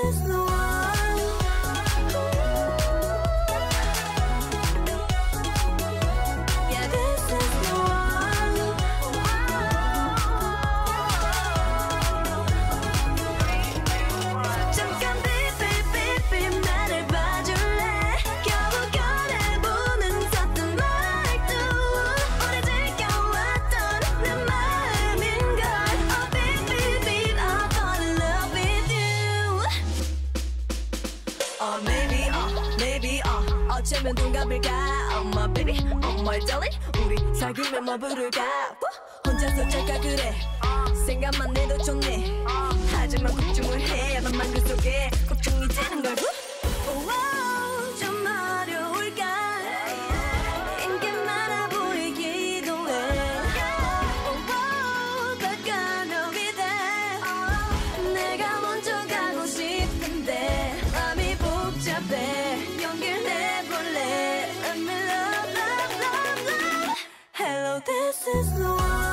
is the one. Yeah, this is the one. 잠깐 삐삐삐삐 나를 봐줄래. 겨우 꺼내보는 서툰 말투 오래 지켜왔던 내 마음인걸. Oh baby baby I fall in love with you. Oh maybe 어쩌면 동갑일까. Oh my baby oh my darling 우리 사귀면 뭐 부를까. 혼자서 짤까 그래 생각만 해도 좋네. 하지만 걱정을 해 맘만 그 속에 걱정이 되는 걸. 좀 어려울까. 인기 많아 보이기도 해. 더 가능이 돼. 내가 먼저 가고 싶은데 마음이 복잡해. 용기를 내볼래. I'm in love love love love. Hello this is the one.